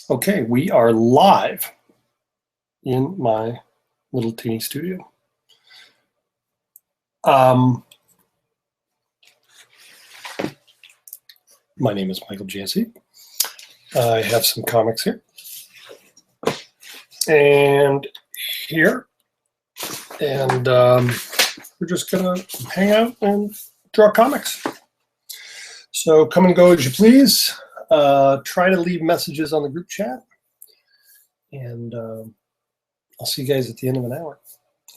Okay, we are live in my little teeny studio. My name is Michael Jantze. I have some comics here and here, and we're just gonna hang out and draw comics. So come and go as you please. Try to leave messages on the group chat, and I'll see you guys at the end of an hour,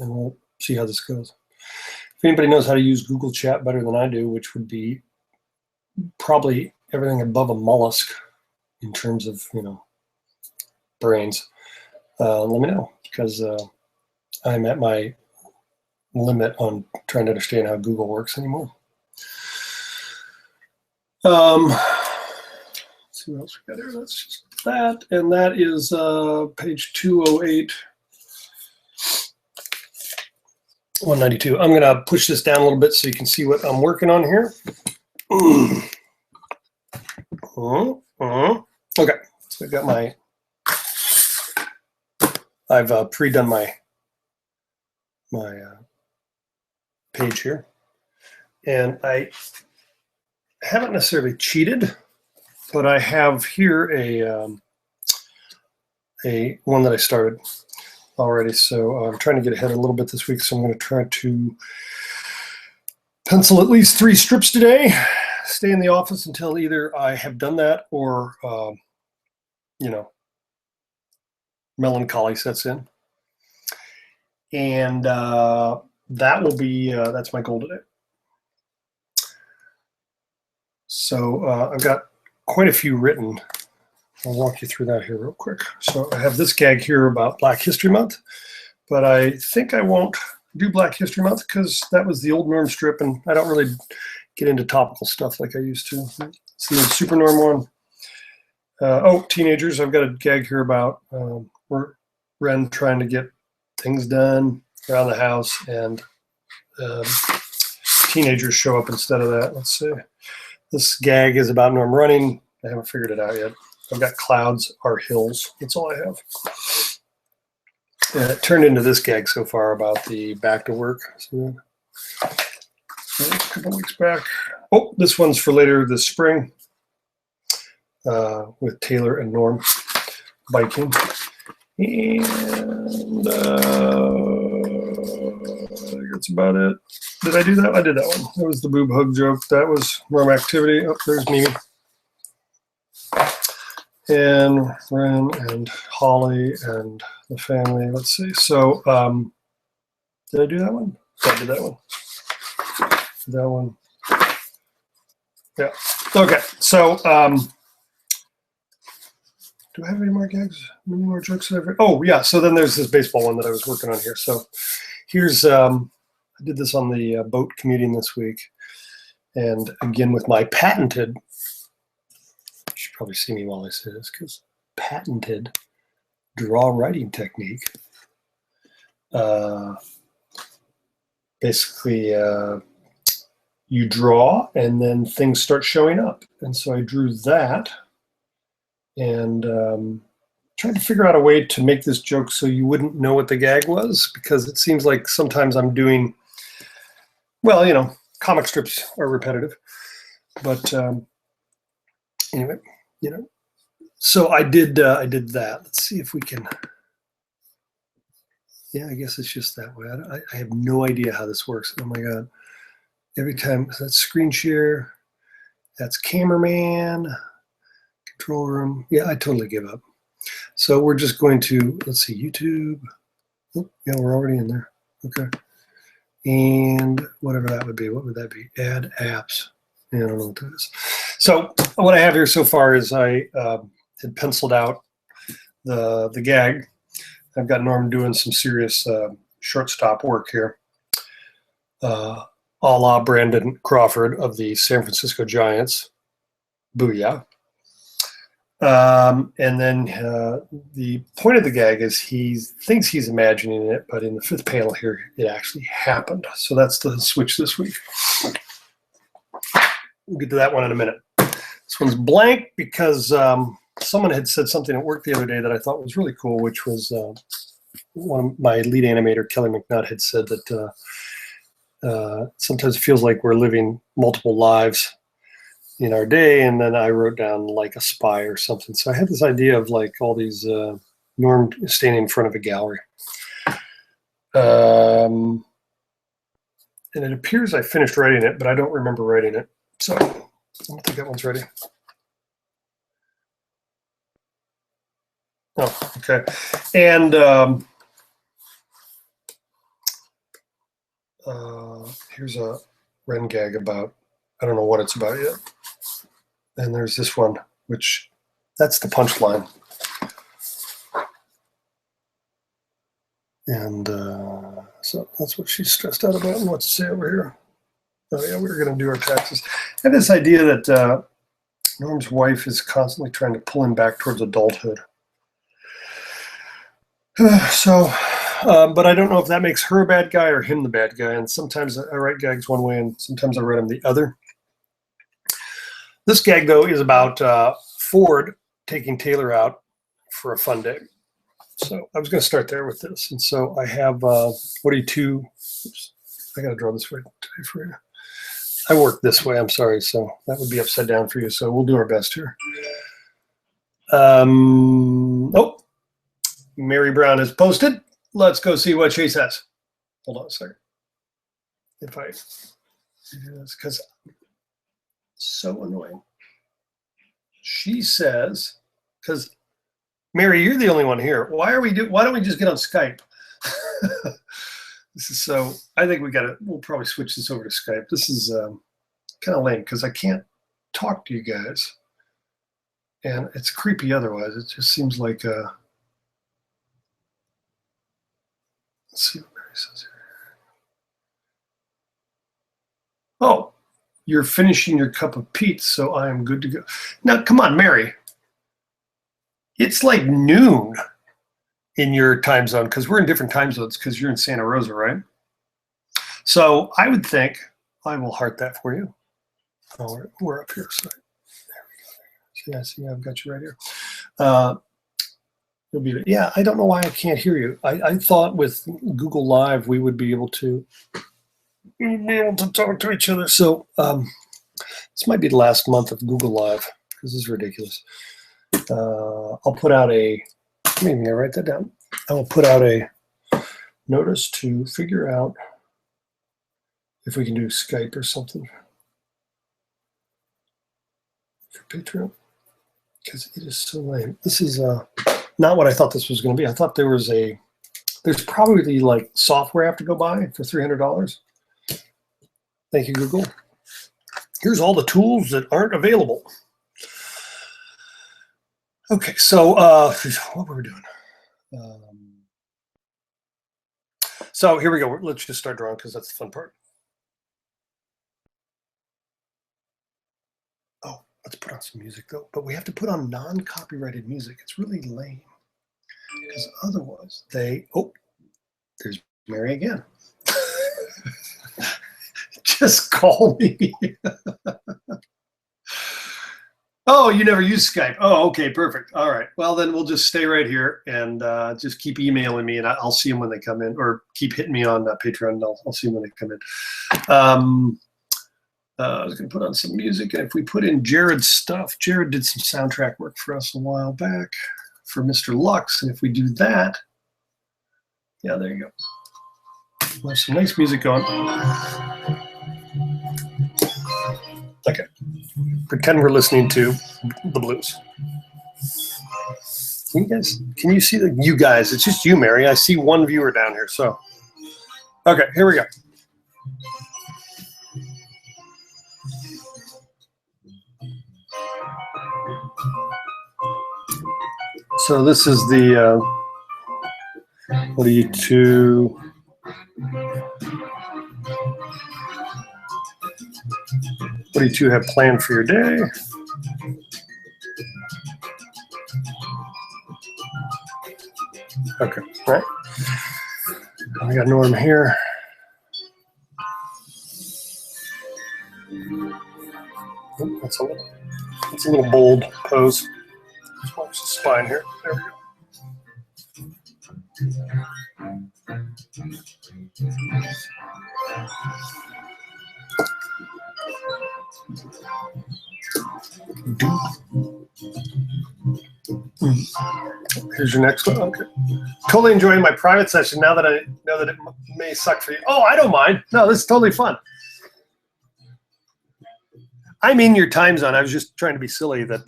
and we'll see how this goes. If anybody knows how to use Google Chat better than I do, which would be probably everything above a mollusk in terms of, brains, let me know, because I'm at my limit on trying to understand how Google works anymore. Let's see what else we got here. That's just that, and that is page 208. 192. I'm going to push this down a little bit so you can see what I'm working on here. Okay, so I've got I've pre-done my page here, and I haven't necessarily cheated, but I have here a one that I started already, so I'm trying to get ahead a little bit this week, so I'm going to try to pencil at least 3 strips today, stay in the office until either I have done that or, melancholy sets in. And that will be, that's my goal today. So I've got quite a few written. I'll walk you through that here real quick. So I have this gag here about Black History Month, but I think I won't do Black History Month because that was the old norm strip, and I don't really get into topical stuff like I used to. It's the old super norm one. Teenagers. I've got a gag here about Ren trying to get things done around the house, and teenagers show up instead of that. Let's see. This gag is about Norm running. I haven't figured it out yet. I've got clouds are hills. That's all I have. And it turned into this gag so far about the back to work. So, a couple weeks back. Oh, this one's for later this spring with Taylor and Norm biking. And that's about it. Did I do that? I did that one. That was the boob hug joke. That was Norm activity. Oh, there's Mimi. And Ren and Holly and the family. Let's see. So, did I do that one? Yeah, I did that one. That one. Yeah. Okay. So, do I have any more gags? Any more jokes? Oh, yeah. So then there's this baseball one that I was working on here. So here's, I did this on the boat commuting this week. And again, with my patented, you should probably see me while I say this, because patented draw writing technique. Basically, you draw and then things start showing up. And so I drew that and tried to figure out a way to make this joke so you wouldn't know what the gag was, because it seems like sometimes I'm doing, well, comic strips are repetitive. But anyway, so I did that. Let's see if we can. Yeah, I guess it's just that way. I have no idea how this works. Oh my God. Every time, so that's screen share, that's cameraman, control room. Yeah, I totally give up. So we're just going to, let's see, YouTube. Oh, yeah, we're already in there. Okay. And whatever that would be. What would that be? Add apps. Yeah, I don't know what that is. So what I have here so far is I had penciled out the gag. I've got Norm doing some serious shortstop work here. A la Brandon Crawford of the San Francisco Giants. Booyah. And then the point of the gag is he thinks he's imagining it, but in the 5th panel here, it actually happened. So that's the switch this week. We'll get to that one in a minute. This one's blank because someone had said something at work the other day that I thought was really cool, which was one of my lead animator, Kelly McNutt, had said that sometimes it feels like we're living multiple lives in our day. And then I wrote down like a spy or something. So I had this idea of like all these Norm standing in front of a gallery. And it appears I finished writing it, but I don't remember writing it. So I don't think that one's ready. Oh, okay. And here's a Ren gag about, I don't know what it's about yet. And there's this one, which that's the punchline. And so that's what she's stressed out about and what to say over here. Oh yeah, we were going to do our taxes. I have this idea that Norm's wife is constantly trying to pull him back towards adulthood. But I don't know if that makes her a bad guy or him the bad guy. And sometimes I write gags one way and sometimes I write them the other. This gag, though, is about Ford taking Taylor out for a fun day. So I was going to start there with this. And so I have, what are you two? Oops, I got to draw this way today for you. I work this way, I'm sorry. So that would be upside down for you. So we'll do our best here. Oh, Mary Brown has posted. Let's go see what she says. Hold on a second. If I do this, because so annoying. She says, because Mary, you're the only one here. Why don't we just get on Skype? This is so, I think we'll probably switch this over to Skype. This is kind of lame because I can't talk to you guys. And it's creepy otherwise. It just seems like, let's see what Mary says here. Oh, you're finishing your cup of Pete's, so I am good to go. Now, come on, Mary. It's like noon in your time zone because we're in different time zones because you're in Santa Rosa, right? So I would think I will heart that for you. Oh, we're up here. So there we go. See, I've got you right here. You'll be, yeah, I don't know why I can't hear you. I thought with Google Live we would be able to talk to each other. So this might be the last month of Google Live because this is ridiculous. I'll put out a, maybe I'm gonna write that down. I will put out a notice to figure out if we can do Skype or something for Patreon because it is so lame. This is not what I thought this was going to be. I thought there's probably like software I have to go buy for $300. Thank you, Google. Here's all the tools that aren't available. Okay, so what were we doing? So here we go. Let's just start drawing because that's the fun part. Oh, let's put on some music though. But we have to put on non-copyrighted music. It's really lame because otherwise oh, there's Mary again. Just call me. Oh, you never use Skype. Oh, okay, perfect. All right. Well, then we'll just stay right here and just keep emailing me, and I'll see them when they come in, or keep hitting me on Patreon, and I'll see them when they come in. I was going to put on some music, and if we put in Jared's stuff, Jared did some soundtrack work for us a while back for Mr. Lux, and if we do that, yeah, there you go. We'll have some nice music going. Okay. Pretend we're listening to the blues. Can you see you guys? It's just you, Mary. I see one viewer down here. So, okay, here we go. So this is the, what are you two? What do you two have planned for your day? Okay, all right. We got Norm here. Oh, that's a little bold pose. Watch the spine here. There we go. Here's your next one. Okay. Totally enjoying my private session now that I know that it may suck for you. Oh, I don't mind. No, this is totally fun. I'm in your time zone. I was just trying to be silly that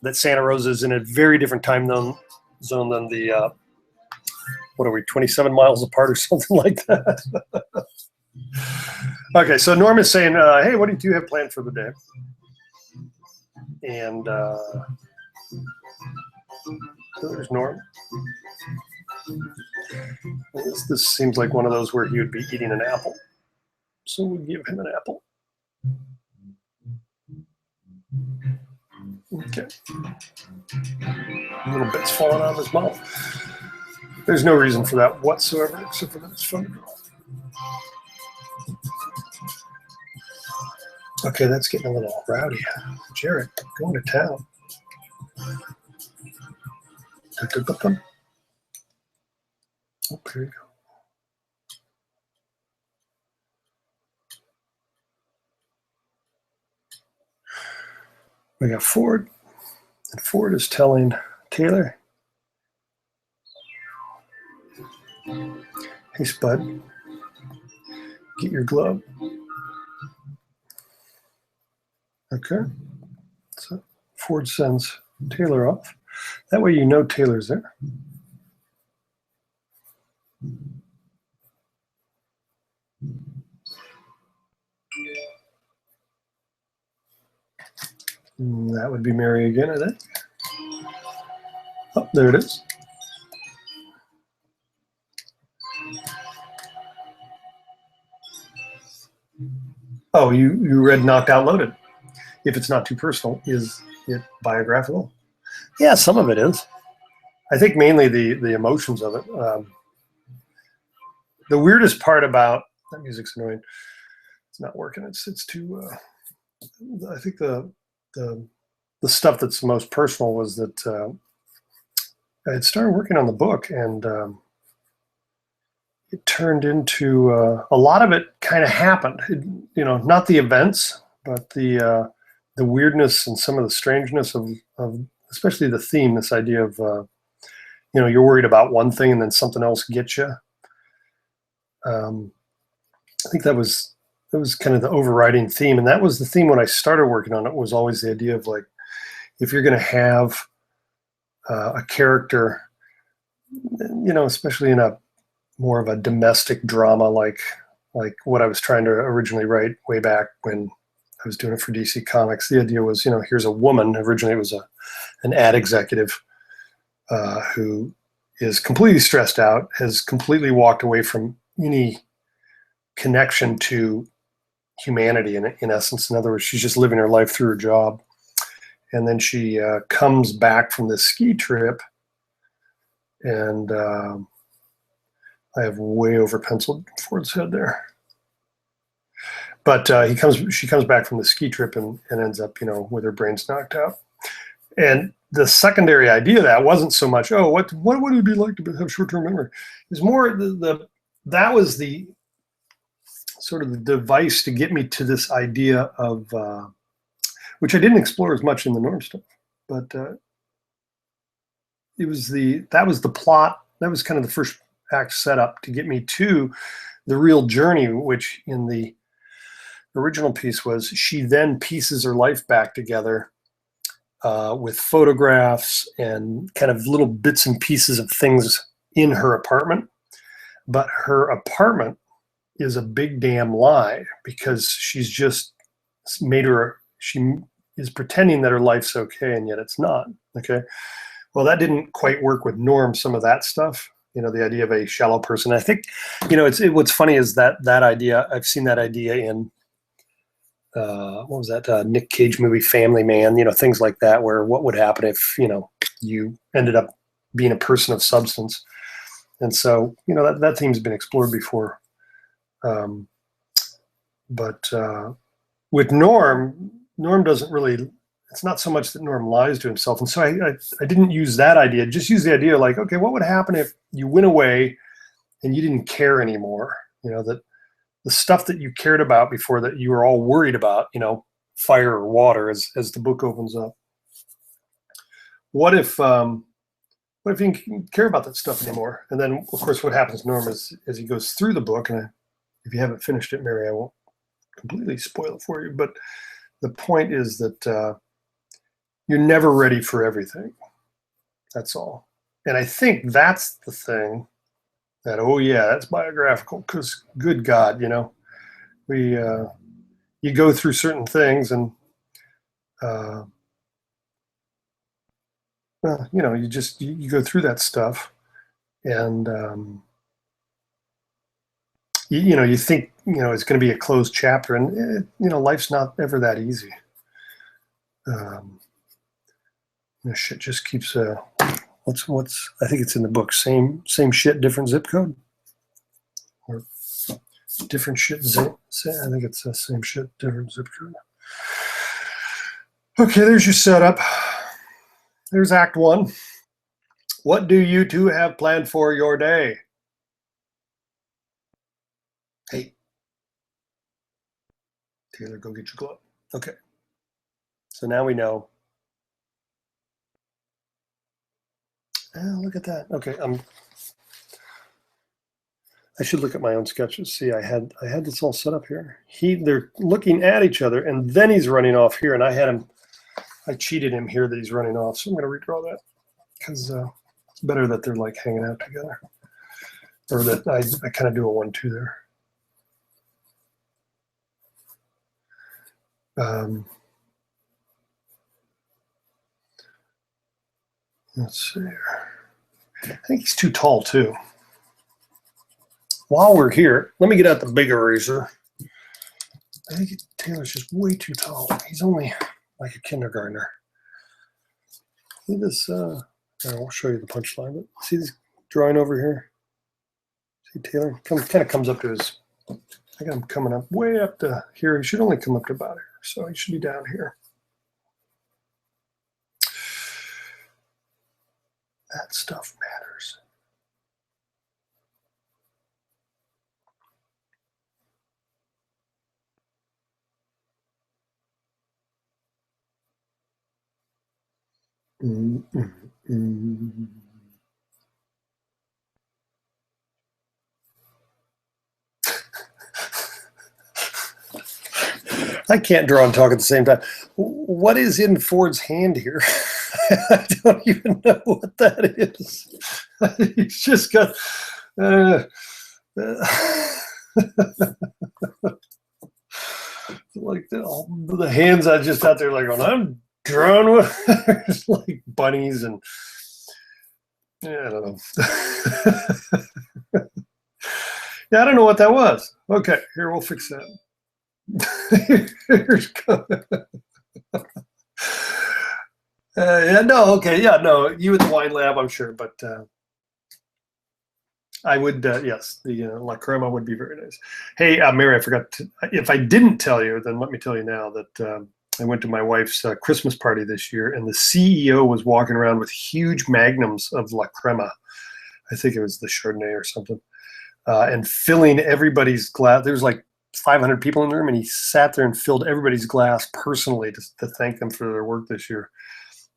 that Santa Rosa is in a very different time zone than the what are we, 27 miles apart or something like that. Okay, so Norm is saying, hey, what do you have planned for the day? And there's Norm. This seems like one of those where he would be eating an apple. So we give him an apple. Okay. Little bits falling out of his mouth. There's no reason for that whatsoever, except for that it's fun to draw. Okay, that's getting a little rowdy. Jared, going to town. Oh, there you go. We got Ford, and Ford is telling Taylor, hey, Spud, get your glove. Okay, so Ford sends Taylor off. That way you know Taylor's there. And that would be Mary again, I think. Oh, there it is. Oh, you read Knocked Out Loaded. If it's not too personal, is it biographical? Yeah, some of it is. I think mainly the emotions of it. The weirdest part about that music's annoying. It's not working. It's too. I think the stuff that's most personal was that I had started working on the book, and it turned into a lot of it kind of happened. You know, not the events, but the weirdness and some of the strangeness of especially the theme. This idea of you know, you're worried about one thing and then something else gets you. I think that was kind of the overriding theme, and that was the theme when I started working on it. Was always the idea of, like, if you're going to have a character, you know, especially in a more of a domestic drama, like what I was trying to originally write way back when I was doing it for DC Comics. The idea was, you know, here's a woman. Originally, it was an ad executive who is completely stressed out, has completely walked away from any connection to humanity in essence. In other words, she's just living her life through her job. And then she comes back from this ski trip, and I have way over penciled Ford's head there. But she comes back from the ski trip and ends up, you know, with her brains knocked out. And the secondary idea of that wasn't so much, oh, what would it be like to have short-term memory? It's more that was the sort of the device to get me to this idea of, which I didn't explore as much in the Norm stuff, but that was the plot. That was kind of the first act setup to get me to the real journey, which in the original piece was she then pieces her life back together with photographs and kind of little bits and pieces of things in her apartment. But her apartment is a big damn lie, because she's just she is pretending that her life's okay, and yet it's not. Okay. Well, that didn't quite work with Norm, some of that stuff, you know, the idea of a shallow person. I think, you know, what's funny is that idea, I've seen that idea in, what was that Nick Cage movie, Family Man, you know, things like that, where what would happen if, you know, you ended up being a person of substance. And so, you know, that theme's been explored before. But with Norm doesn't really, it's not so much that Norm lies to himself. And so I didn't use that idea, just use the idea like, okay, what would happen if you went away and you didn't care anymore? You know, that the stuff that you cared about before that you were all worried about, you know, fire or water as the book opens up. What if you didn't care about that stuff anymore? And then, of course, what happens to Norm is as he goes through the book, and if you haven't finished it, Mary, I won't completely spoil it for you, but the point is that you're never ready for everything. That's all. And I think that's the thing that, oh yeah, that's biographical, because good God, you know, you go through certain things and, well, you know, you go through that stuff and, you know, you think, you know, it's going to be a closed chapter, and you know, life's not ever that easy. You know, shit just keeps, what's I think it's in the book, same shit, different zip code, or different shit zip. I think it's the same shit, different zip code. Okay, there's your setup. There's Act 1. What do you two have planned for your day? Hey, Taylor, go get your glove. Okay. So now we know. Oh, look at that. Okay, I should look at my own sketches. See, I had this all set up here. They're looking at each other, and then he's running off here, and I cheated him here that he's running off. So I'm going to redraw that because it's better that they're like hanging out together, or that I kind of do a 1-2 there. Let's see here. I think he's too tall too. While we're here, let me get out the big eraser. I think Taylor's just way too tall. He's only like a kindergartner. See this, I won't show you the punchline, but see this drawing over here? See Taylor kind of comes up to his, I got him coming up way up to here. He should only come up to about here. So he should be down here. That stuff matters. I can't draw and talk at the same time. What is in Ford's hand here? I don't even know what that is. He's just got like the hands I just out there like going, I'm drawn with like bunnies and yeah, I don't know. Yeah, I don't know what that was. Okay, here, we'll fix that. Yeah, no, okay, yeah, no, you at the wine lab, I'm sure, but I would, yes, the La Crema would be very nice. Hey, Mary, I forgot to, if I didn't tell you, then let me tell you now that I went to my wife's Christmas party this year, and the CEO was walking around with huge magnums of La Crema. I think it was the Chardonnay or something, and filling everybody's glass. There was like 500 people in the room, and he sat there and filled everybody's glass personally to thank them for their work this year.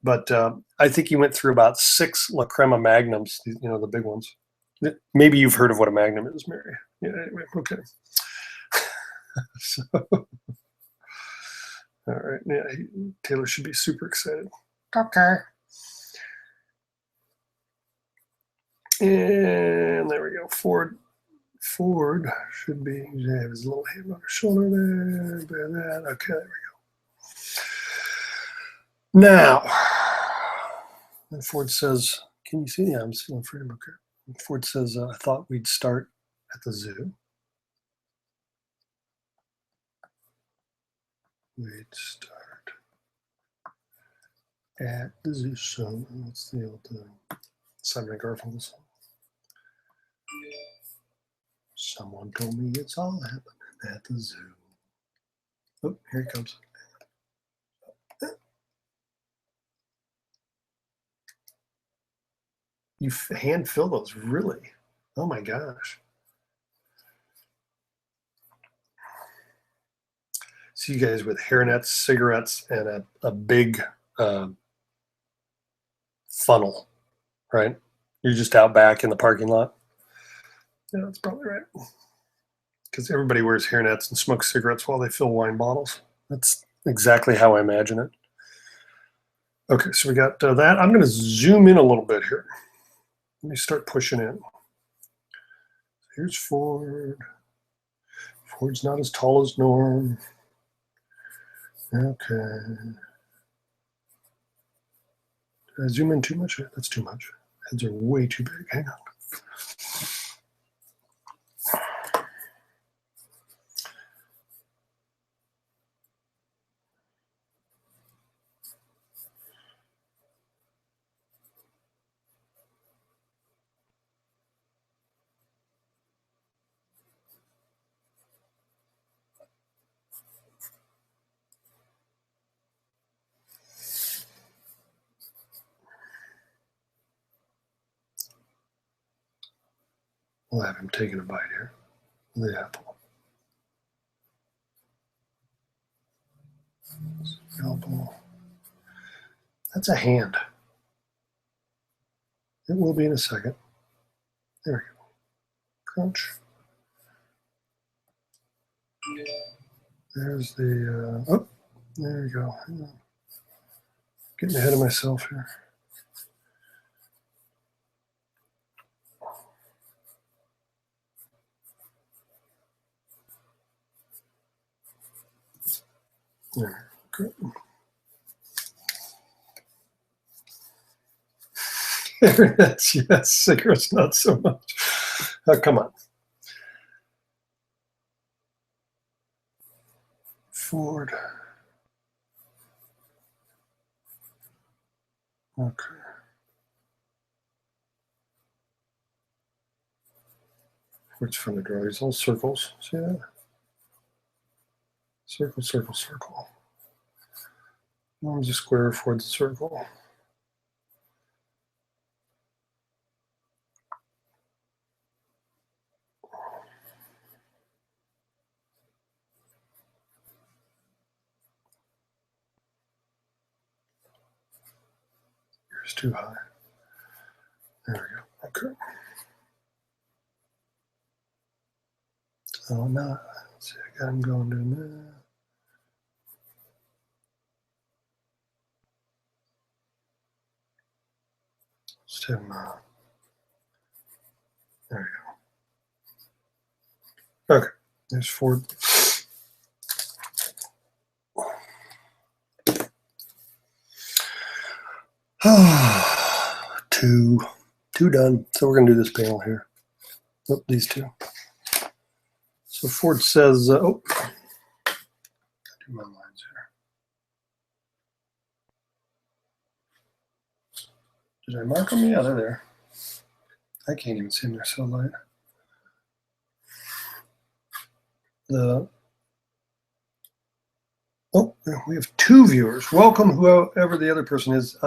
But I think he went through about 6 La Crema magnums, you know, the big ones. Maybe you've heard of what a magnum is, Mary. Yeah, anyway, okay. So, all right, yeah, Taylor should be super excited. Okay. And there we go. Ford should be, have his little hand on his shoulder there. That. Okay, there we go. Now, and Ford says, can you see? Yeah, I'm still in frame. Okay. And Ford says, I thought we'd start at the zoo. We'd start at the zoo. So what's the old Simon and Garfunkel song? Someone told me it's all happening at the zoo. Oh, here he comes. You hand fill those, really? Oh my gosh. See you guys with hairnets, cigarettes, and a big funnel, right? You're just out back in the parking lot. Yeah, that's probably right. Because everybody wears hairnets and smokes cigarettes while they fill wine bottles. That's exactly how I imagine it. Okay, so we got that. I'm going to zoom in a little bit here. Let me start pushing in. Here's Ford. Ford's not as tall as Norm. Okay. Did I zoom in too much? That's too much. Heads are way too big. Hang on. We'll have him taking a bite here. The apple. Elbow. That's a hand. It will be in a second. There we go. Crunch. There's the, oh, there we go. Hang on. Getting ahead of myself here. There, good. Yes, yes, cigarettes not so much. Oh, come on. Ford. Okay. What's from the draw? These little circles. See that? Circle, circle, circle. Norm's a square, Ford's a circle. Here's too high. There we go. Okay. So now, let's see, I got him going doing that. Just have him, there we go. Okay, there's Ford. Two done. So we're going to do this panel here. Oh, these two. So Ford says, oh, I do my lines here. Did I mark them? Yeah, they're there. I can't even see them. They're so light. Oh, we have two viewers. Welcome, whoever the other person is.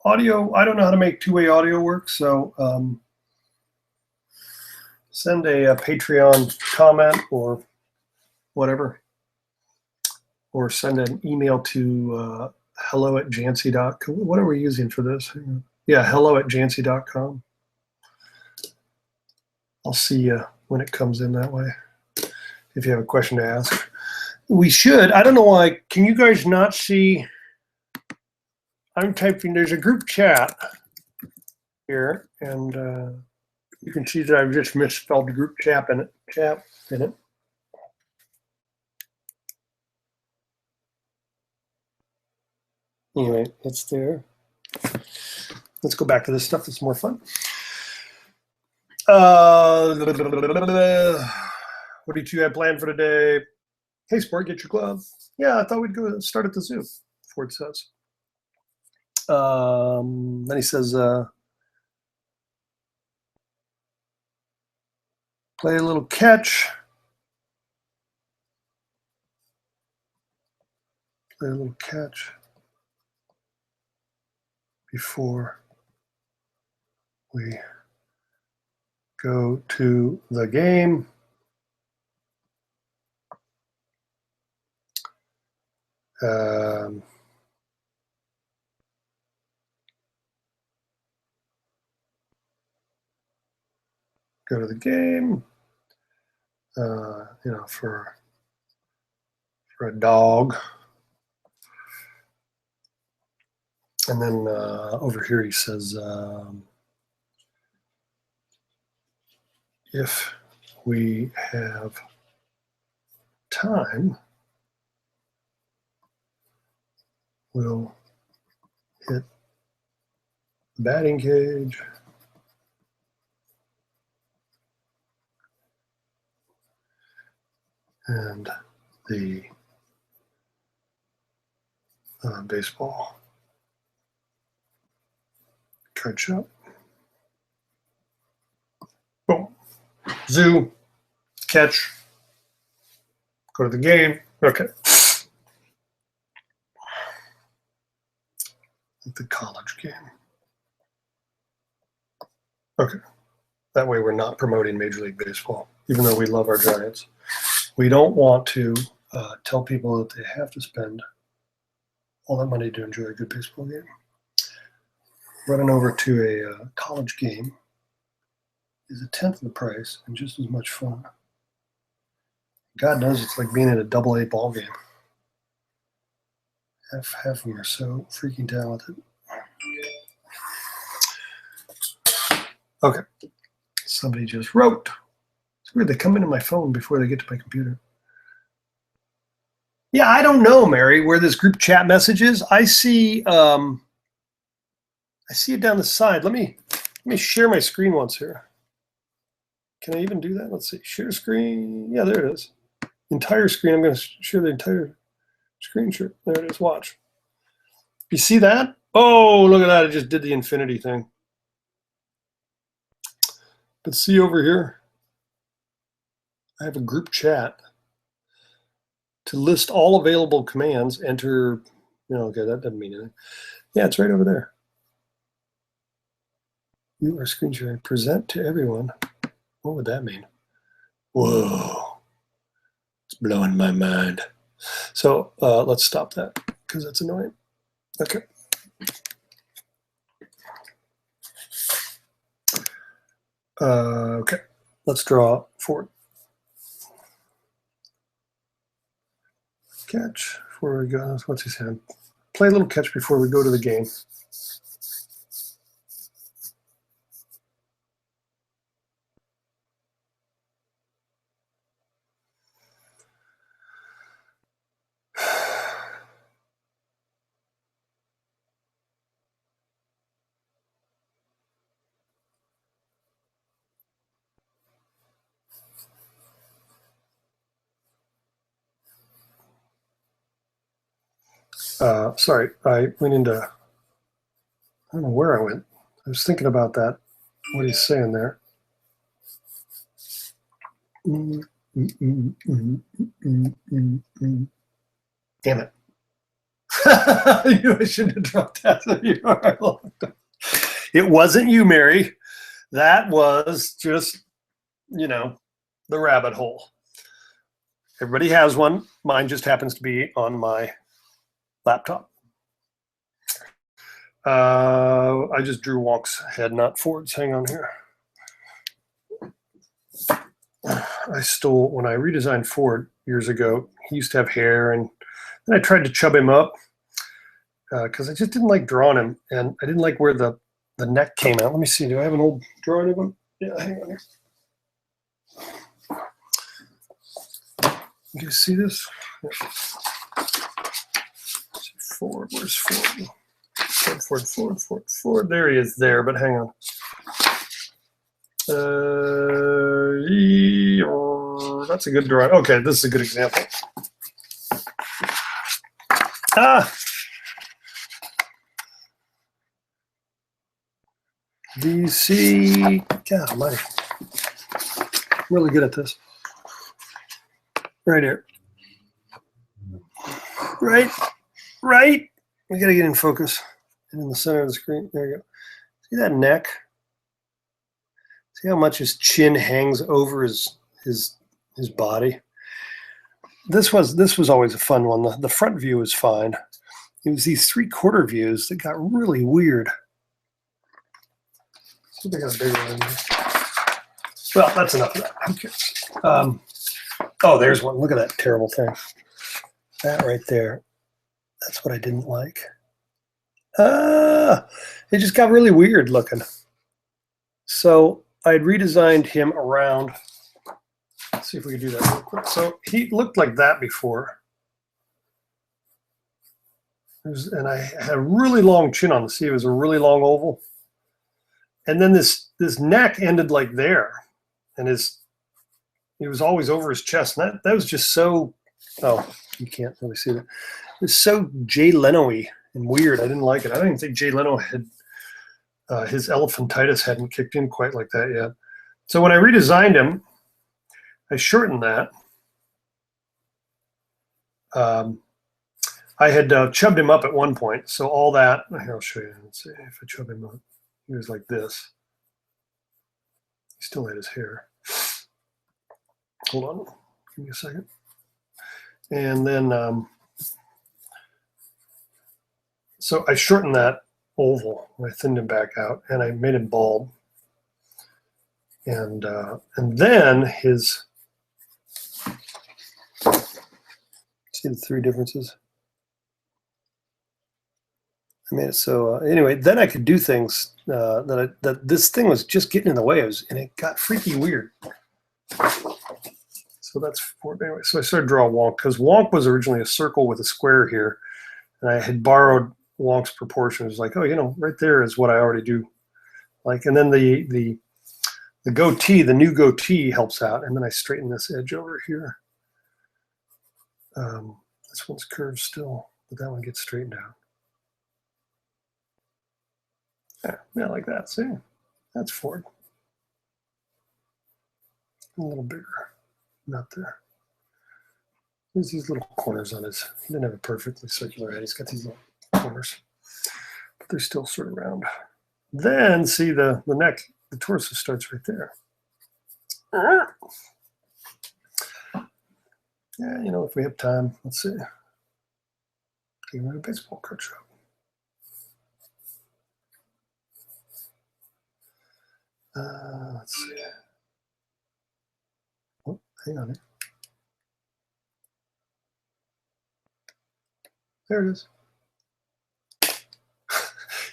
Audio, I don't know how to make two-way audio work, so send a Patreon comment or whatever, or send an email to hello@jantze.com. What are we using for this? Yeah, hello@jantze.com. I'll see you when it comes in that way, if you have a question to ask. We should. I don't know why. Can you guys not see? I'm typing. There's a group chat here, and you can see that I've just misspelled the group chat in it. Anyway, it's there. Let's go back to this stuff that's more fun. What do you have planned for today? Hey, Sport, get your glove. Yeah, I thought we'd go start at the zoo, Ford says. Then he says, play a little catch. Play a little catch before we go to the game. Go to the game, you know, for a dog. And then over here he says, if we have time, we'll hit the batting cage. And the baseball card shop. Boom. Zoo. Catch. Go to the game. Okay. The college game. Okay. That way we're not promoting Major League Baseball, even though we love our Giants. We don't want to tell people that they have to spend all that money to enjoy a good baseball game. Running over to a college game is a tenth of the price and just as much fun. God knows it's like being in a AA ball game. Half of them are so freaking talented. Okay. Somebody just wrote. It's weird. They come into my phone before they get to my computer. Yeah, I don't know, Mary, where this group chat message is. I see it down the side. Let me share my screen once here. Can I even do that? Let's see. Share screen. Yeah, there it is. Entire screen. I'm going to share the entire screen share. There it is. Watch. You see that? Oh, look at that. It just did the infinity thing. But see over here, I have a group chat. To list all available commands, enter, okay, that doesn't mean anything. Yeah, it's right over there. You are screen sharing. Present to everyone. What would that mean? Whoa. It's blowing my mind. So let's stop that because that's annoying. Okay. Okay. Let's draw forward. Catch before we go. What's he saying? Play a little catch before we go to the game. Sorry, I went into, I don't know where I went. I was thinking about that, what he's saying there. Damn it. I knew I shouldn't have dropped that. It wasn't you, Mary. That was just, the rabbit hole. Everybody has one. Mine just happens to be on my laptop. I just drew Wonk's head, not Ford's. Hang on here. I stole, when I redesigned Ford years ago, he used to have hair, and then I tried to chub him up because I just didn't like drawing him, and I didn't like where the neck came out. Let me see. Do I have an old drawing of him? Yeah, hang on here. You guys see this? Yeah. Ford, where's Ford? Ford. There he is there, but hang on. That's a good drawing. Okay, this is a good example. DC. God almighty. I'm really good at this. Right here. Right. We gotta get in focus. And in the center of the screen. There you go. See that neck? See how much his chin hangs over his body. This was always a fun one. The front view was fine. It was these 3/4 views that got really weird. See if I got a bigger one. Well, that's enough of that. Who cares? Oh, there's one. Look at that terrible thing. That right there. That's what I didn't like. It just got really weird looking. So I'd redesigned him around. Let's see if we can do that real quick. So he looked like that before. And I had a really long chin on the C. It was a really long oval. And then this neck ended like there. And it was always over his chest. And that was just so, oh, you can't really see that. It was so Jay Leno-y and weird. I didn't like it. I don't even think Jay Leno had, his elephantitis hadn't kicked in quite like that yet. So when I redesigned him, I shortened that. I had chubbed him up at one point. So all that, here, I'll show you. Let's see if I chub him up. He was like this. He still had his hair. Hold on, give me a second. And then, so I shortened that oval. I thinned him back out, and I made him bald. And then his, see the 3 differences? I made it so, anyway, then I could do things that this thing was just getting in the way. And it got freaky weird. So that's for, anyway, so I started drawing Wonk, because Wonk was originally a circle with a square here. And I had borrowed Wonk's proportion. It was like, oh, you know, right there is what I already do. Like, and then the goatee, the new goatee helps out. And then I straighten this edge over here. This one's curved still, but that one gets straightened out. Yeah, like that. See, that's Ford. A little bigger, not there. There's these little corners on his. He didn't have a perfectly circular head. He's got these little corners, but they're still sort of round. Then see the neck, the torso starts right there. Yeah, you know, if we have time, let's see. Take him to a baseball card shop. Let's see. Oh, hang on. There it is.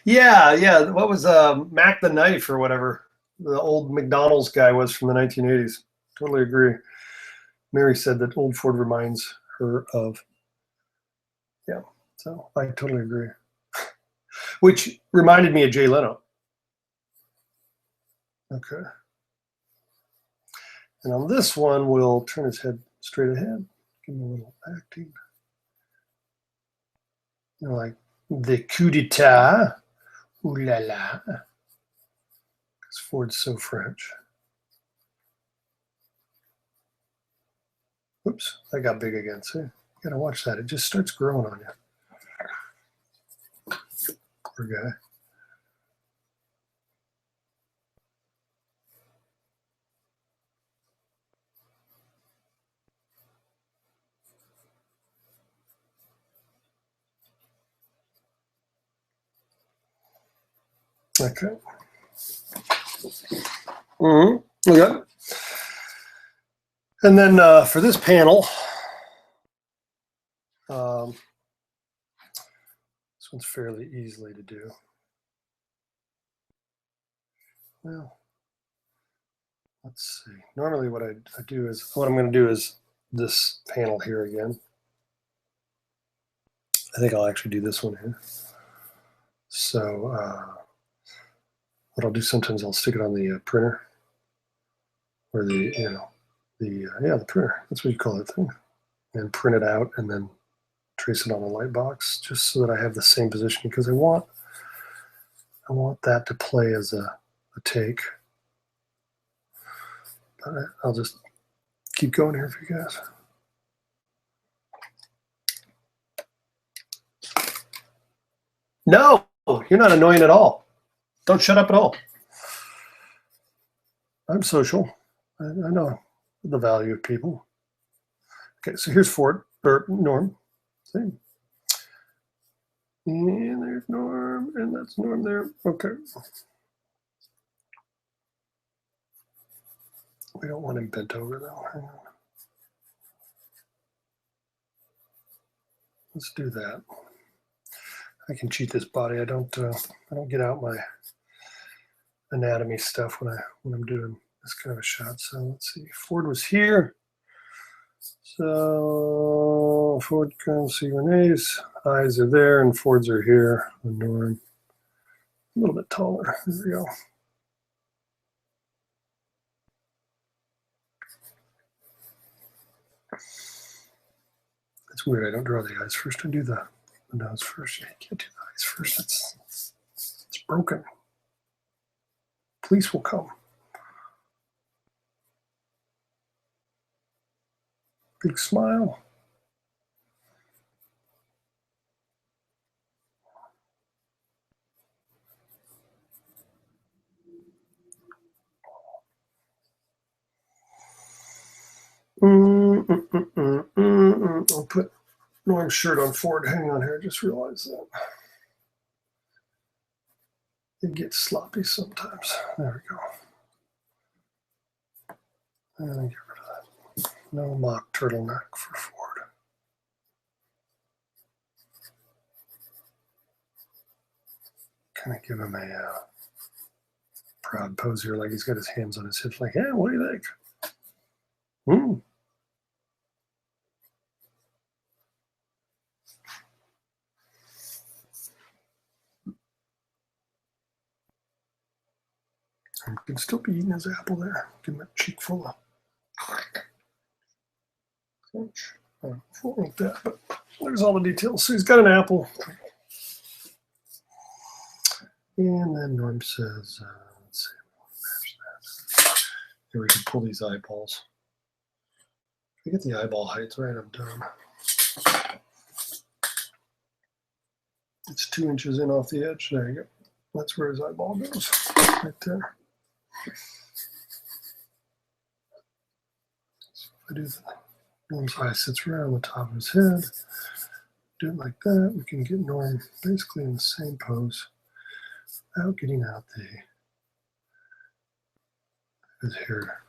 Yeah. What was Mac the Knife or whatever? The old McDonald's guy was from the 1980s. Totally agree. Mary said that old Ford reminds her of. Yeah, so I totally agree. Which reminded me of Jay Leno. Okay. And on this one, we'll turn his head straight ahead. Give him a little acting. You know, like the coup d'etat. Ooh la la. Because Ford's so French. Oops, that got big again. See, you gotta watch that. It just starts growing on you. Poor guy. Okay. Okay. And then for this panel, this one's fairly easily to do. Well, let's see. Normally what I do is, what I'm going to do is this panel here again. I think I'll actually do this one here. So what I'll do sometimes, I'll stick it on the printer, or the, you know, the printer. That's what you call that thing. And print it out and then trace it on a light box, just so that I have the same position, because I want that to play as a take. But I'll just keep going here for you guys. No, you're not annoying at all. Don't shut up at all. I'm social. I know the value of people. Okay, so here's Ford, or Norm. See? And there's Norm, and that's Norm there. Okay. We don't want him bent over though. Hang on. Let's do that. I can cheat this body. I don't get out my anatomy stuff when I'm doing this kind of a shot. So let's see. Ford was here. So Ford comes, see Renee's eyes are there, and Ford's are here. And Norm a little bit taller. There we go. It's weird. I don't draw the eyes first. I do the nose first. You can't do the eyes first. It's broken. Police will come. Big smile. I'll put Norm's shirt on Ford. Hang on here. I just realized that. It gets sloppy sometimes. There we go. And get rid of that. No mock turtleneck for Ford. Kind of give him a proud pose here, like he's got his hands on his hips, like, hey, what do you think? He can still be eating his apple there. Give him a cheek full of crunch. Like that, but there's all the details. So he's got an apple. And then Norm says, let's see, match that. Here we can pull these eyeballs. If I get the eyeball heights right, I'm done. It's 2 inches in off the edge. There you go. That's where his eyeball goes, right there. So if I do that, Norm's eye sits right on the top of his head. Do it like that. We can get Norm basically in the same pose without getting out his hair.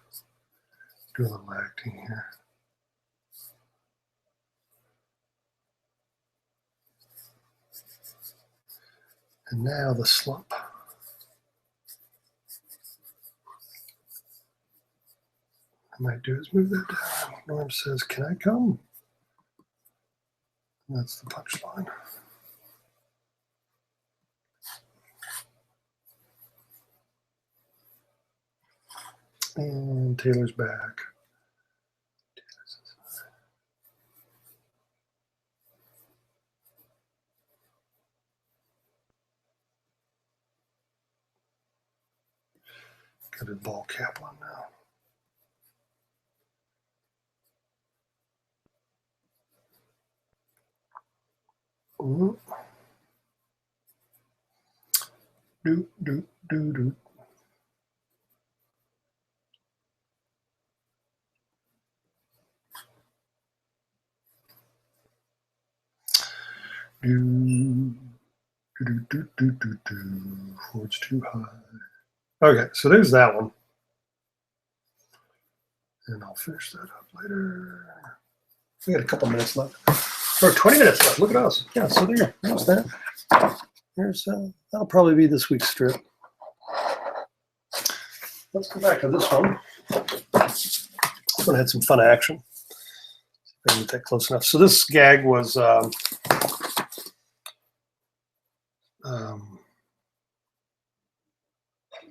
Do a little acting here. And now the slump. I might do is move that down. Norm says, can I come? And that's the punchline. And Taylor's back. Got his ball cap on now. Ooh. Do. Ford's too high. Okay, so there's that one. And I'll finish that up later. We got a couple minutes left. Or 20 minutes left. Look at us. Yeah, so there's that. That'll probably be this week's strip. Let's go back to this one. This one had some fun action. I didn't get that close enough. So this gag was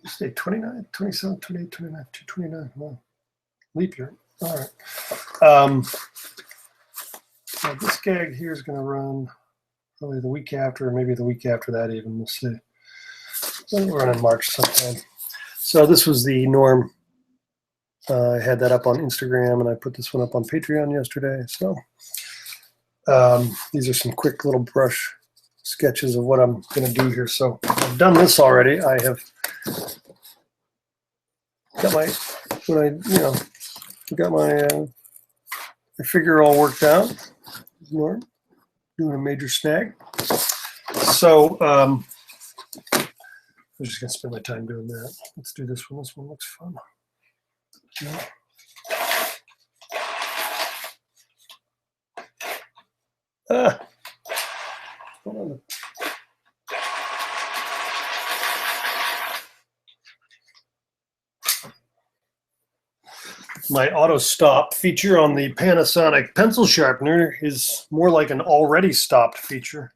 say 29, 27, 28, 29, 229. Well, leap year. All right. Now this gag here is going to run probably the week after, or maybe the week after that even. We'll see. It'll run in March sometime. So this was the Norm. I had that up on Instagram, and I put this one up on Patreon yesterday. So these are some quick little brush sketches of what I'm going to do here. So I've done this already. I have got my got my figure all worked out. Norm doing a major snag. So I'm just gonna spend my time doing that. Let's do this one. This one looks fun. Yeah. Hold on. My auto stop feature on the Panasonic pencil sharpener is more like an already stopped feature.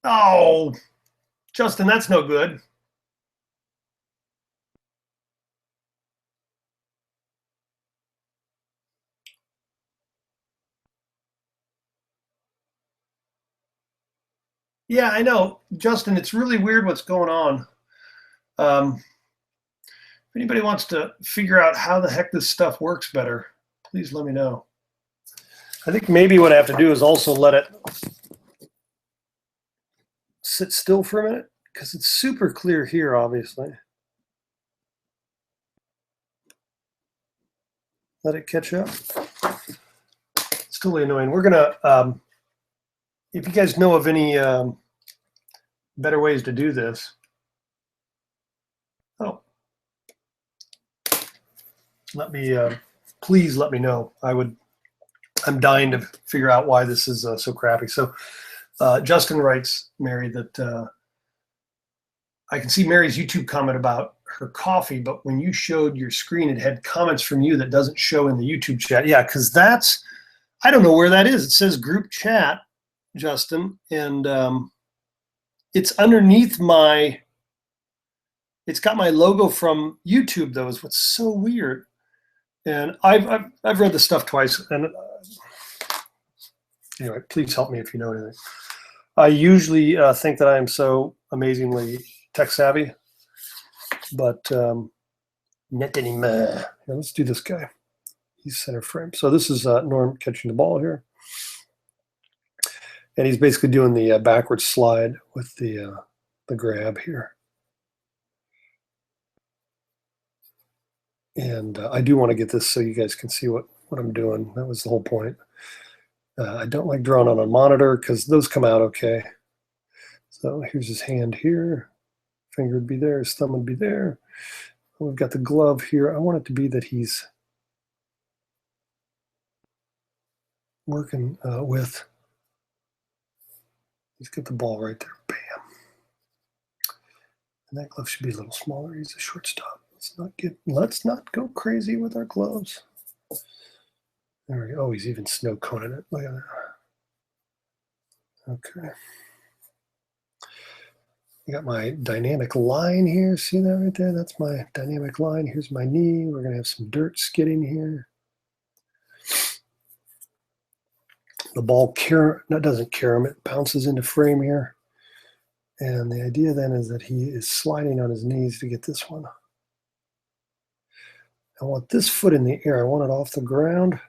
Oh, Justin, that's no good. Yeah, I know, Justin. It's really weird what's going on. If anybody wants to figure out how the heck this stuff works better, please let me know. I think maybe what I have to do is also let it sit still for a minute because it's super clear here, obviously. Let it catch up. It's totally annoying. We're gonna, if you guys know of any better ways to do this. Oh, please let me know. I'm dying to figure out why this is so crappy. So Justin writes, Mary, that I can see Mary's YouTube comment about her coffee, but when you showed your screen, it had comments from you that doesn't show in the YouTube chat. Yeah, because I don't know where that is. It says group chat, Justin, and it's underneath it's got my logo from YouTube, though, is what's so weird. And I've read the stuff twice, and anyway, please help me if you know anything. I usually think that I am so amazingly tech savvy, but not anymore. Here, let's do this guy. He's center frame. So this is Norm catching the ball here, and he's basically doing the backward slide with the grab here. And I do want to get this so you guys can see what I'm doing. That was the whole point. I don't like drawing on a monitor because those come out okay. So here's his hand here. Finger would be there, his thumb would be there. We've got the glove here. I want it to be that he's working with. He's got the ball right there. Bam. And that glove should be a little smaller. He's a shortstop. Let's not go crazy with our gloves. There we go. Oh, he's even snow coning it. Look at that. Okay. I got my dynamic line here. See that right there? That's my dynamic line. Here's my knee. We're going to have some dirt skidding here. The ball doesn't carry him. It bounces into frame here. And the idea then is that he is sliding on his knees to get this one. I want this foot in the air. I want it off the ground.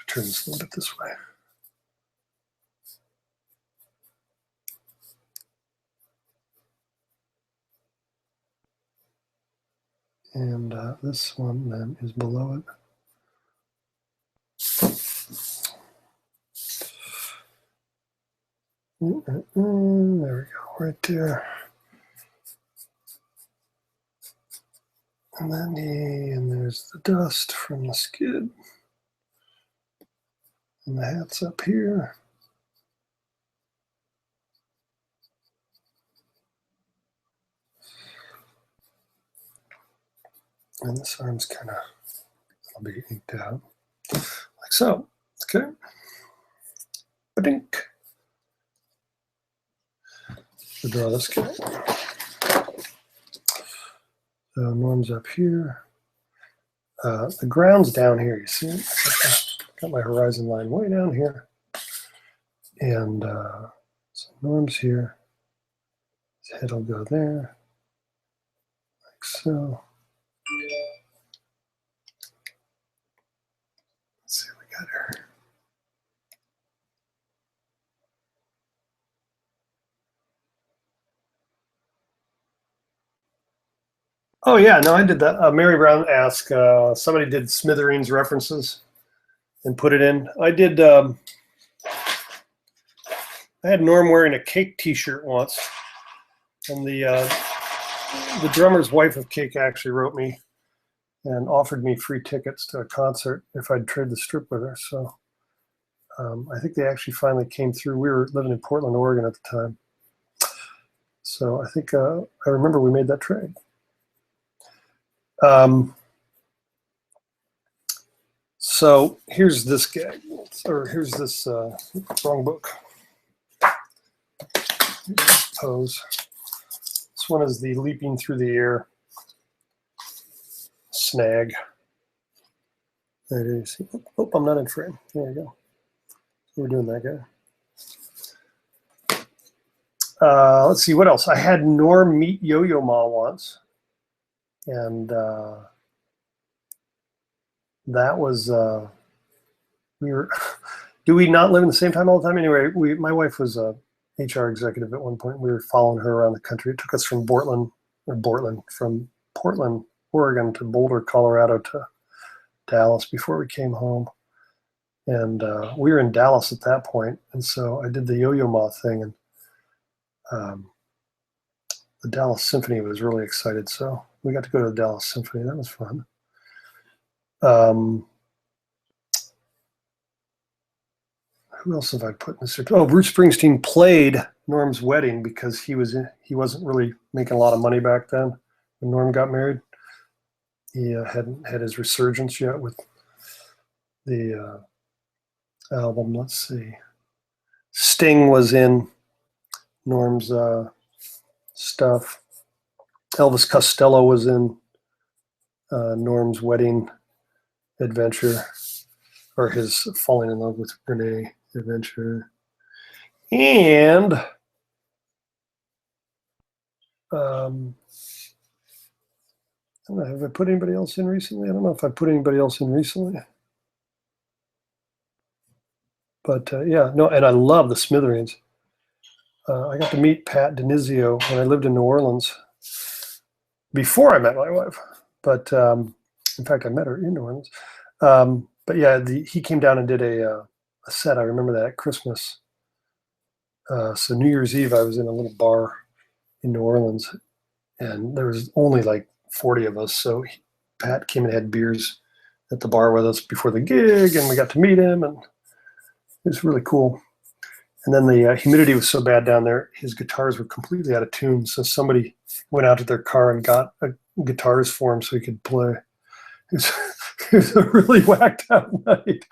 Turn this a little bit this way. And this one then is below it. There we go, right there. And that knee, and there's the dust from the skid. And the hat's up here. And this arm's kind of, I'll be inked out. Like so. Okay. Ba-dink. We'll draw this guy. So Norm's up here. The ground's down here, you see it? Got my horizon line way down here. And so Norm's here. His head will go there. Like so. Let's see what we got here. Oh yeah, no, I did that. Mary Brown asked, somebody did Smithereens references and put it in. I did. I had Norm wearing a Cake T-shirt once, and the drummer's wife of Cake actually wrote me and offered me free tickets to a concert if I'd trade the strip with her. So I think they actually finally came through. We were living in Portland, Oregon at the time. So I think I remember we made that trade. So here's this gag, or here's this wrong book. Pose. This one is the leaping through the air snag. There it is. Oh, I'm not in frame. There you go. We're doing that guy. Let's see, what else? I had Norm meet Yo-Yo Ma once. And that was, we were, do we not live in the same time all the time? Anyway, my wife was a HR executive at one point. We were following her around the country. It took us from Portland, Oregon to Boulder, Colorado to Dallas before we came home. And we were in Dallas at that point. And so I did the Yo-Yo Ma thing, and the Dallas Symphony was really excited. So we got to go to the Dallas Symphony. That was fun. Who else have I put in this? Oh, Bruce Springsteen played Norm's wedding because he wasn't really making a lot of money back then when Norm got married. He hadn't had his resurgence yet with the album. Let's see. Sting was in Norm's stuff. Elvis Costello was in Norm's wedding adventure, or his falling in love with Renee adventure. And I don't know, have I put anybody else in recently? I don't know if I put anybody else in recently. But yeah, no, and I love the Smithereens. I got to meet Pat Denizio when I lived in New Orleans before I met my wife. But in fact, I met her in New Orleans. But yeah, he came down and did a set. I remember that at Christmas. So New Year's Eve, I was in a little bar in New Orleans, and there was only like 40 of us. So Pat came and had beers at the bar with us before the gig, and we got to meet him, and it was really cool. And then the humidity was so bad down there, his guitars were completely out of tune. So somebody went out to their car and got guitars for him so he could play. It was a really whacked out night. It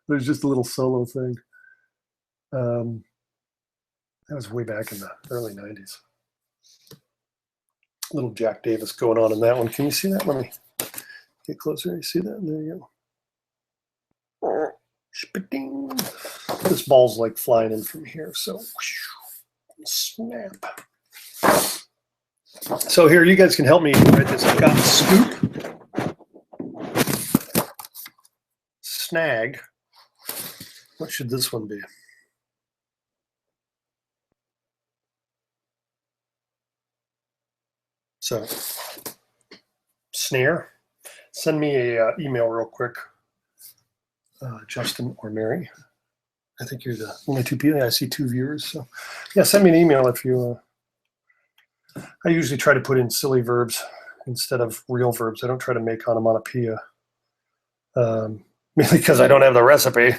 was just a little solo thing. That was way back in the early 90s. Little Jack Davis going on in that one. Can you see that? Let me get closer. You see that? There you go. This ball's like flying in from here, so snap. So here, you guys can help me write this. I've got scoop, snag. What should this one be? So, snare. Send me a email real quick. Justin or Mary. I think you're the only two people. I see 2 viewers. So yeah, send me an email if you, I usually try to put in silly verbs instead of real verbs. I don't try to make onomatopoeia, mainly because I don't have the recipe.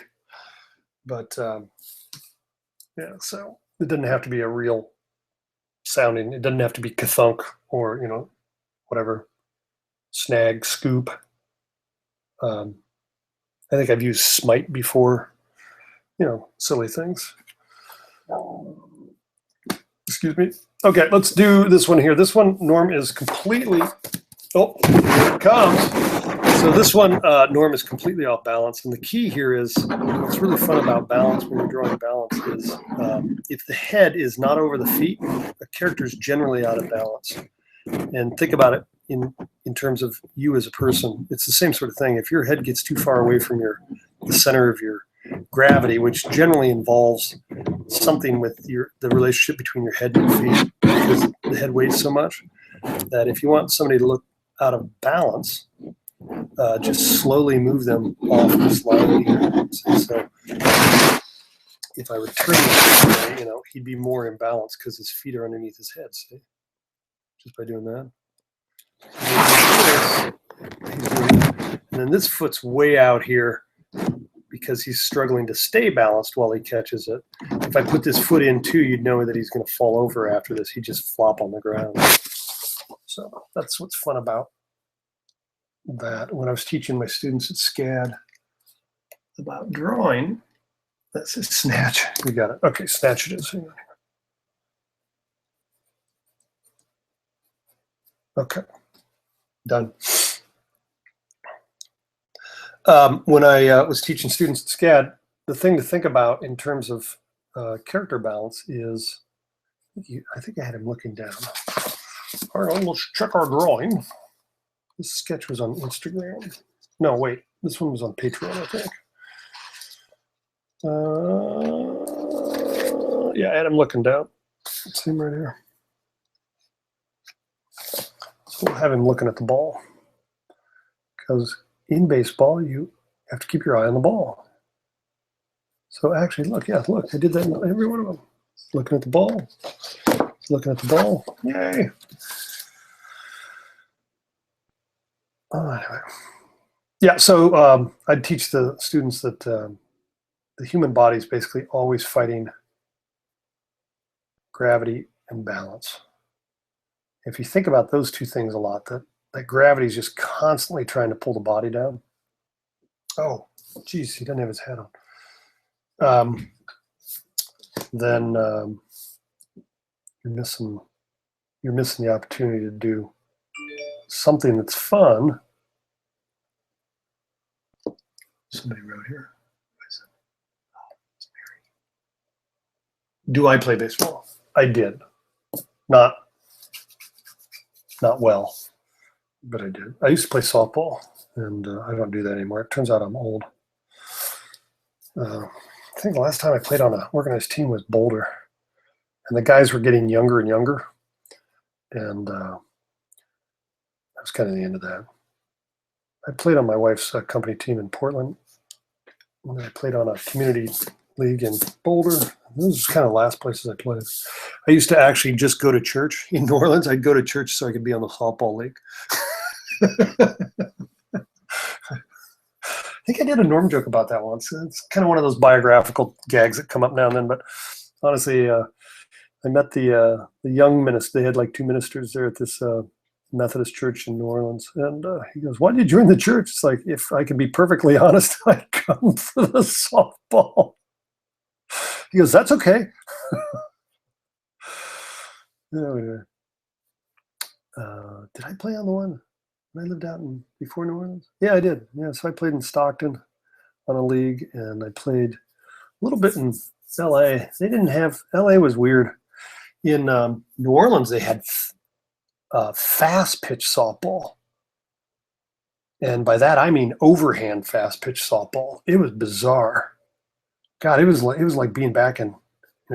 But yeah, so it doesn't have to be a real sounding. It doesn't have to be kathunk or, you know, whatever, snag, scoop. I think I've used smite before, you know, silly things. Excuse me. Okay, let's do this one here. This one, Norm is completely, oh, here it comes. So this one, Norm is completely off balance. And the key here is, what's really fun about balance when you're drawing balance is if the head is not over the feet, the character is generally out of balance. And think about it in terms of you as a person. It's the same sort of thing. If your head gets too far away from the center of your gravity, which generally involves something with the relationship between your head and your feet, because the head weighs so much. that if you want somebody to look out of balance, just slowly move them off this line here. So if I would turn this way, he'd be more imbalanced because his feet are underneath his head, see? Just by doing that. And then this foot's way out here because he's struggling to stay balanced while he catches it. If I put this foot in too, you'd know that he's going to fall over after this. He'd just flop on the ground. So that's what's fun about that. When I was teaching my students at SCAD about drawing, that says snatch. We got it. Okay, snatch it is. Hang on here. Okay, done. When I was teaching students at SCAD, the thing to think about in terms of character balance is, I think I had him looking down. All right, let's check our drawing. This sketch was on Instagram. No, wait, this one was on Patreon, I think. Yeah, I had him looking down. Let's see him right here. So we'll have him looking at the ball. Because in baseball, you have to keep your eye on the ball. So actually, look, I did that in every one of them. Looking at the ball. Looking at the ball. Yay. Oh, anyway. Yeah, so I'd teach the students that the human body is basically always fighting gravity and balance. If you think about those two things a lot, that gravity is just constantly trying to pull the body down. Oh, geez, he doesn't have his hat on. Then you're missing the opportunity to do something that's fun. Somebody wrote here. Do I play baseball? I did. Not well, but I did. I used to play softball, and I don't do that anymore. It turns out I'm old. I think the last time I played on an organized team was Boulder, and the guys were getting younger and younger, and that was kind of the end of that. I played on my wife's company team in Portland, and I played on a community league in Boulder. Those are kind of the last places I played. I used to actually just go to church in New Orleans. I'd go to church so I could be on the softball league. I think I did a Norm joke about that once. It's kind of one of those biographical gags that come up now and then. But honestly, I met the young minister. They had like 2 ministers there at this Methodist church in New Orleans. And he goes, "Why did you join the church?" It's like, if I can be perfectly honest, I come for the softball. He goes, "That's okay." Anyway, did I play on the one when I lived out before New Orleans? Yeah, I did. Yeah, so I played in Stockton on a league, and I played a little bit in LA. They didn't have, LA was weird. In New Orleans, they had fast pitch softball. And by that, I mean overhand fast pitch softball. It was bizarre. God, it was like being back in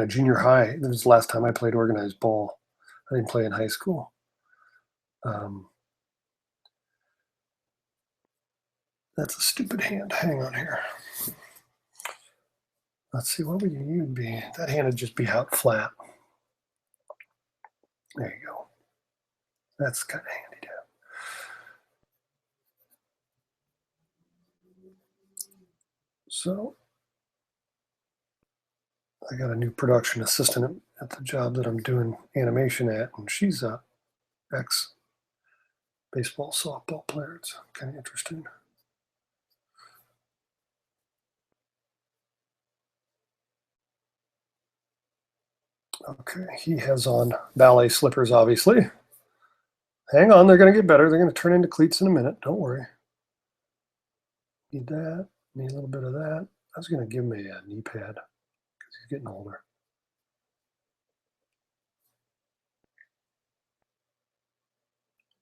junior high. It was the last time I played organized ball. I didn't play in high school. That's a stupid hand. Hang on here. Let's see, what would you be? That hand would just be out flat. There you go. That's kind of handy to have. So I got a new production assistant at the job that I'm doing animation at, and she's a ex-baseball softball player. It's kind of interesting. Okay, he has on ballet slippers, obviously. Hang on, they're going to get better. They're going to turn into cleats in a minute. Don't worry. Need that. Need a little bit of that. I was going to give him a knee pad because he's getting older.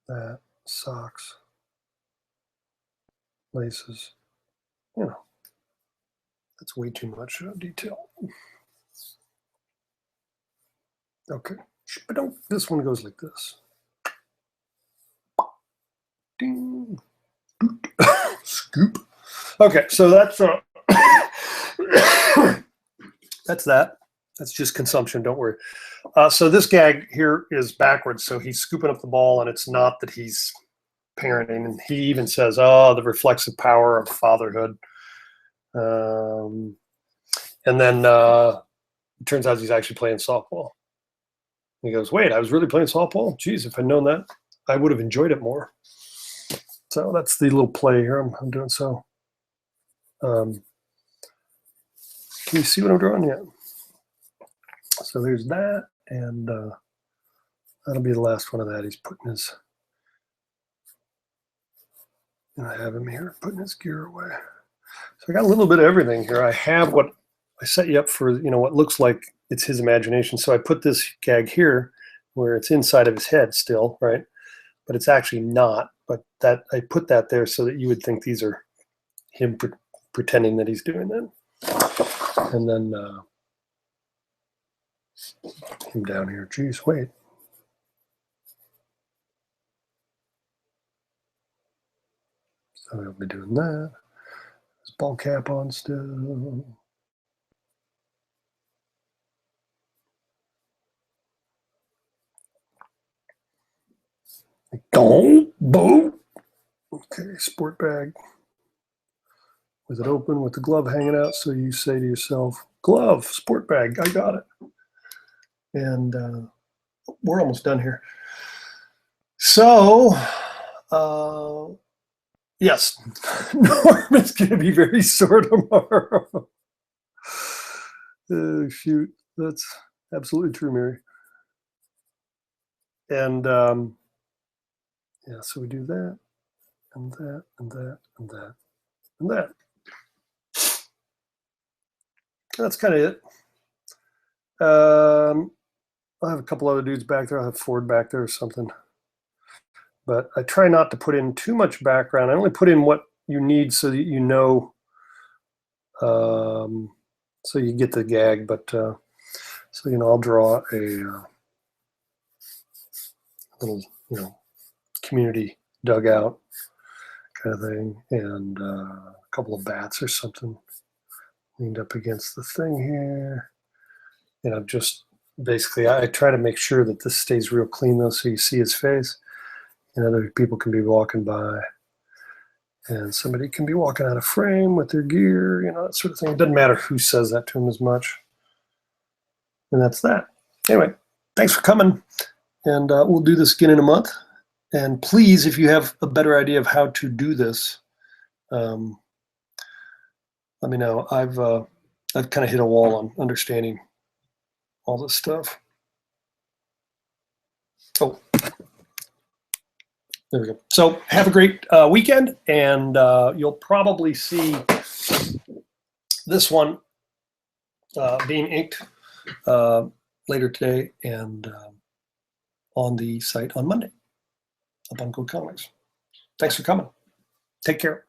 That, socks, laces. That's way too much detail. Okay, but this one goes like this. Ding. Scoop. Okay, so that's that's that. That's just consumption. Don't worry. So this gag here is backwards. So he's scooping up the ball, and it's not that he's parenting. And he even says, "Oh, the reflexive power of fatherhood." And then it turns out he's actually playing softball. He goes, "Wait, I was really playing softball? Geez, if I'd known that, I would have enjoyed it more." So that's the little play here I'm doing. So can you see what I'm drawing yet? So there's that, and that'll be the last one of that. He's putting his, and I have him here putting his gear away. So I got a little bit of everything here. I have what I set you up for, what looks like it's his imagination. So I put this gag here where it's inside of his head still, right? But it's actually not. But that I put that there so that you would think these are him pretending that he's doing that. And then him down here. Geez, wait. So I'll be doing that. His ball cap on still. Don't boom. Okay, sport bag. With it open, with the glove hanging out, so you say to yourself, glove, sport bag, I got it. And we're almost done here. So, yes, Norman's going to be very sore tomorrow. Oh, shoot, that's absolutely true, Mary. And yeah, so we do that, and that, and that, and that, and that. That's kind of it. I'll have a couple other dudes back there. I'll have Ford back there or something. But I try not to put in too much background. I only put in what you need so that you know, so you get the gag. But so, I'll draw a little, community dugout kind of thing, and a couple of bats or something leaned up against the thing here. And I'm just basically, I try to make sure that this stays real clean though, so you see his face, and other people can be walking by, and somebody can be walking out of frame with their gear, that sort of thing. It doesn't matter who says that to him as much. And that's that. Anyway, thanks for coming, and we'll do this again in a month. And please, if you have a better idea of how to do this, let me know. I've kind of hit a wall on understanding all this stuff. Oh, there we go. So have a great weekend, and you'll probably see this one being inked later today and on the site on Monday up on Code Comics. Thanks for coming. Take care.